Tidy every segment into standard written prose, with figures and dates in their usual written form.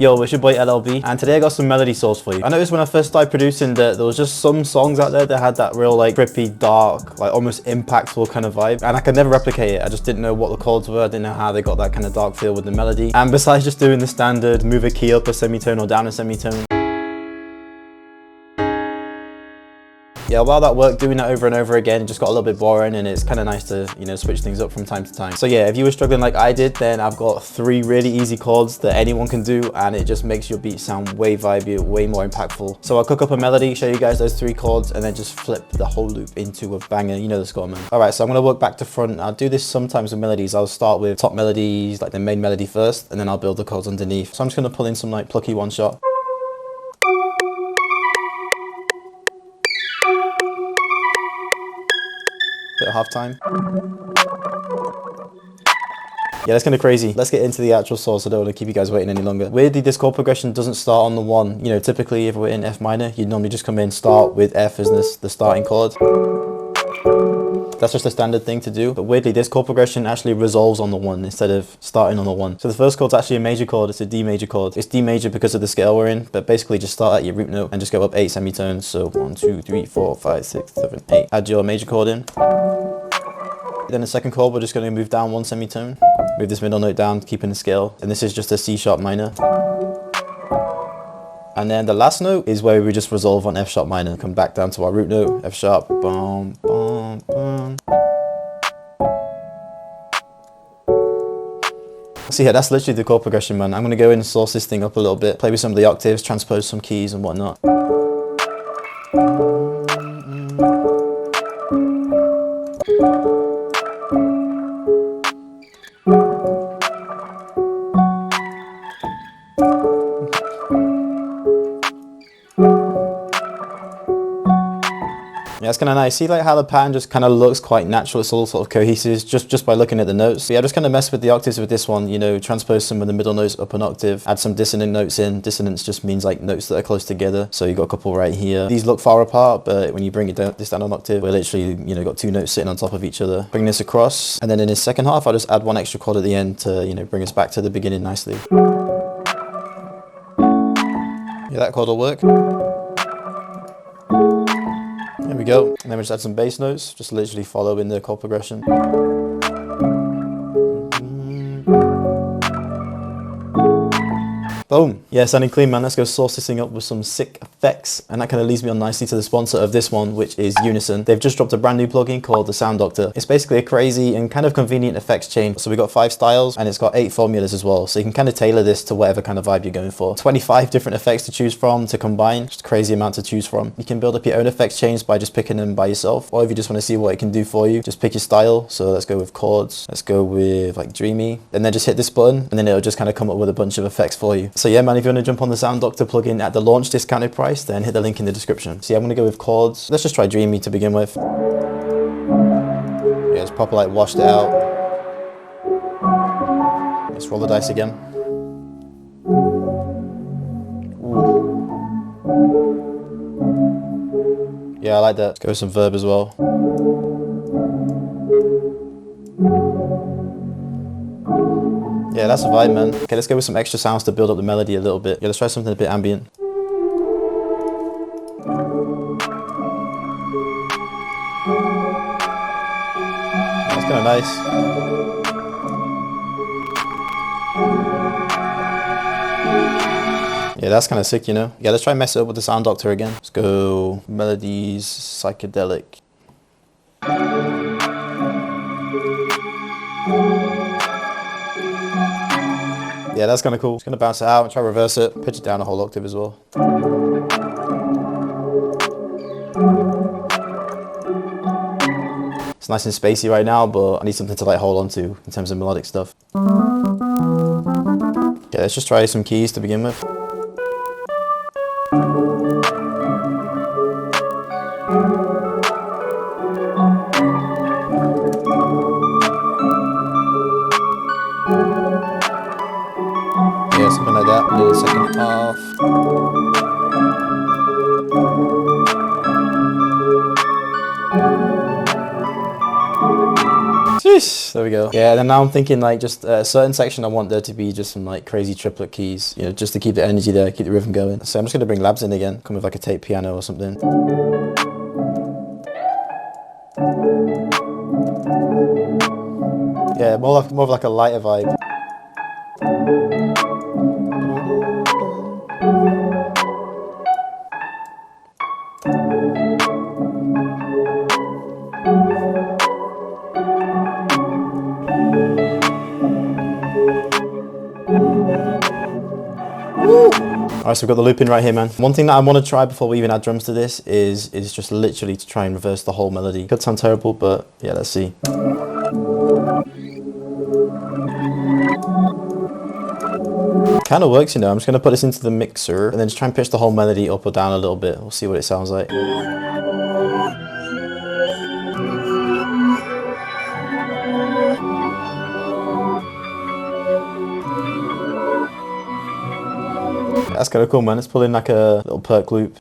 Yo, it's your boy LLB, and today I got some melody source for you. I noticed when I first started producing that there was just some songs out there that had that real like trippy, dark, like almost impactful kind of vibe, and I could never replicate it. I just didn't know what the chords were, I didn't know how they got that kind of dark feel with the melody. And besides just doing the standard move a key up a semitone or down a semitone, yeah, while that worked, doing that over and over again, it just got a little bit boring, and it's kind of nice to, you know, switch things up from time to time. So yeah, if you were struggling like I did, then I've got 3 really easy chords that anyone can do, and it just makes your beat sound way vibey, way more impactful. So I'll cook up a melody, show you guys those 3 chords, and then just flip the whole loop into a banger. You know the score, man. All right, so I'm gonna work back to front. I'll do this sometimes with melodies. I'll start with top melodies, like the main melody first, and then I'll build the chords underneath. So I'm just gonna pull in some like plucky one shot. Bit of half time. Yeah, that's kind of crazy. Let's get into the actual source. I don't want to keep you guys waiting any longer. Weirdly, this chord progression doesn't start on the 1. You know, typically if we're in F minor, you'd normally just come in, start with F as the starting chord. That's just a standard thing to do. But weirdly, this chord progression actually resolves on the 1 instead of starting on the 1. So the first chord's actually a major chord. It's a D major chord. It's D major because of the scale we're in, but basically just start at your root note and just go up 8 semitones. So 1, 2, 3, 4, 5, 6, 7, 8. Add your major chord in. Then the second chord, we're just going to move down 1 semitone. Move this middle note down, keeping the scale. And this is just a C sharp minor. And then the last note is where we just resolve on F sharp minor. Come back down to our root note, F sharp, boom, boom, boom. So yeah, that's literally the chord progression, man. I'm going to go in and source this thing up a little bit, play with some of the octaves, transpose some keys and whatnot. Yeah, it's kind of nice. See like how the pattern just kind of looks quite natural. It's all sort of cohesive just by looking at the notes. So yeah, just kind of mess with the octaves with this one, you know, transpose some of the middle notes up an octave, add some dissonant notes in. Dissonance just means like notes that are close together. So you got a couple right here. These look far apart, but when you bring it down, this down an octave, we're literally, you know, got 2 notes sitting on top of each other. Bring this across, and then in his second half, I'll just add 1 extra chord at the end to, you know, bring us back to the beginning nicely. Yeah, that chord will work. There we go. And then we just add some bass notes, just literally follow in the chord progression. Boom. Yeah, sounding clean, man. Let's go source this thing up with some sick effects. And that kind of leads me on nicely to the sponsor of this one, which is Unison. They've just dropped a brand new plugin called the Sound Doctor. It's basically a crazy and kind of convenient effects chain. So we got 5 styles, and it's got 8 formulas as well. So you can kind of tailor this to whatever kind of vibe you're going for. 25 different effects to choose from, to combine. Just a crazy amount to choose from. You can build up your own effects chains by just picking them by yourself. Or if you just want to see what it can do for you, just pick your style. So let's go with chords. Let's go with like dreamy. And then just hit this button, and then it'll just kind of come up with a bunch of effects for you. So yeah, man, if you want to jump on the Sound Doctor plugin at the launch discounted price, then hit the link in the description. So yeah, I'm gonna go with chords. Let's just try dreamy to begin with. Yeah, it's proper like washed it out. Let's roll the dice again. Ooh. Yeah, I like that. Let's go with some verb as well. Yeah, that's a vibe, man. Okay, let's go with some extra sounds to build up the melody a little bit. Yeah, let's try something a bit ambient. That's kind of nice. Yeah, that's kind of sick, you know? Yeah, let's try and mess it up with the Sound Doctor again. Let's go melodies, psychedelic. Yeah, that's kind of cool. Just gonna bounce it out and try to reverse it. Pitch it down a whole octave as well. It's nice and spacey right now, but I need something to like hold on to in terms of melodic stuff. Yeah, let's just try some keys to begin with. Yeah, something like that. And then the second half. Sheesh. Nice, there we go. Yeah, and then now I'm thinking like just a certain section I want there to be just some like crazy triplet keys, you know, just to keep the energy there, keep the rhythm going. So I'm just gonna bring Labs in again, come with like a tape piano or something. Yeah, more of like a lighter vibe. Alright, so we've got the loop in right here, man. One thing that I want to try before we even add drums to this is just literally to try and reverse the whole melody. Could sound terrible, but yeah, let's see. Kind of works, you know. I'm just going to put this into the mixer and then just try and pitch the whole melody up or down a little bit. We'll see what it sounds like. That's kind of cool, man. Let's pull in like a little perk loop.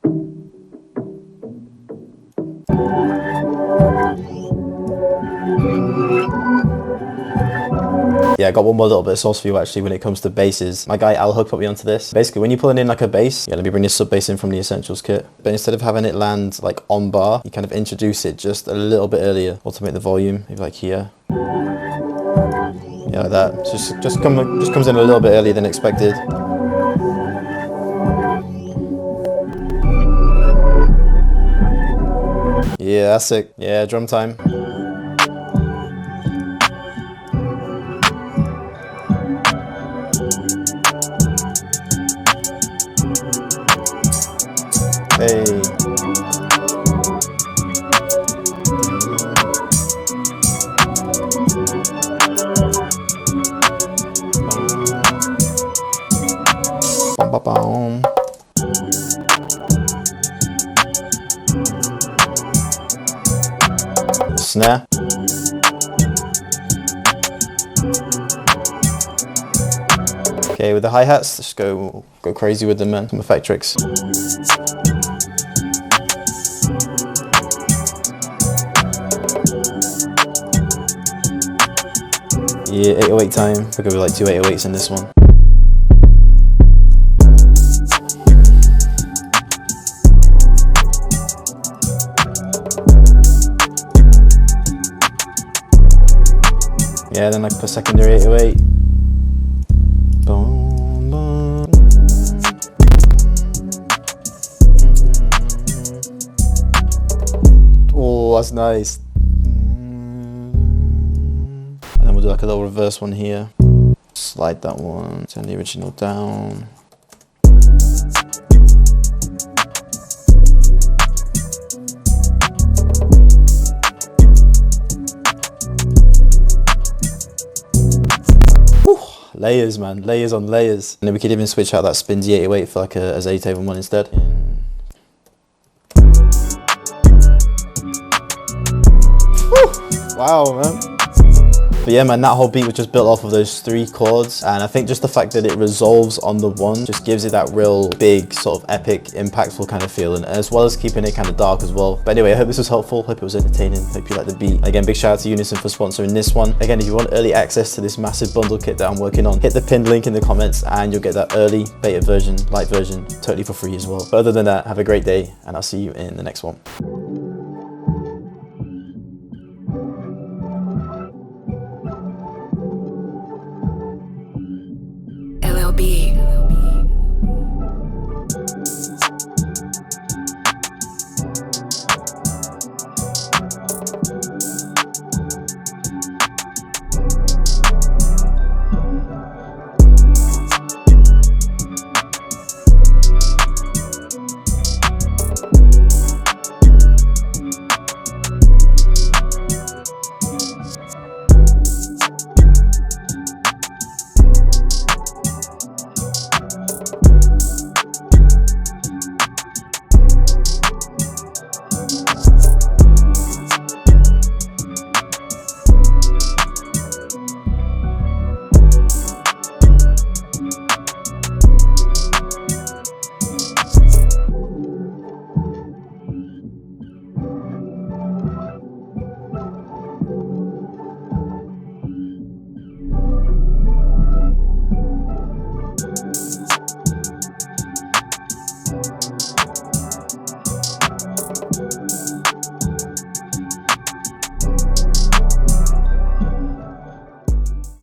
Yeah, I got one more little bit of sauce for you actually when it comes to basses. My guy Al Hook put me onto this. Basically, when you're pulling in like a bass, yeah, let me bring this sub bass in from the Essentials kit. But instead of having it land like on bar, you kind of introduce it just a little bit earlier. Automate the volume, maybe like here. Yeah, like that. Just comes in a little bit earlier than expected. Yeah, that's sick. Yeah, drum time. Hey. Bum, bum, bum. Snare. Okay, with the hi-hats, just go crazy with them, man. Some effect tricks. Yeah, 808 time. We'll go with like 2 808s in this one. Yeah, then like per secondary 808. Boom, boom. Oh, that's nice. And then we'll do like a little reverse one here. Slide that one, turn the original down. Layers, man, layers on layers. And then we could even switch out that Spinzy 808 for like a Zaytoven one instead. Wow, man. But yeah, man, that whole beat was just built off of those 3 chords, and I think just the fact that it resolves on the one just gives it that real big, sort of epic, impactful kind of feeling, as well as keeping it kind of dark as well. But anyway, I hope this was helpful, hope it was entertaining, hope you liked the beat. Again, big shout out to Unison for sponsoring this one. Again, if you want early access to this massive bundle kit that I'm working on, hit the pinned link in the comments and you'll get that early beta version, light version, totally for free as well. But other than that, have a great day and I'll see you in the next one.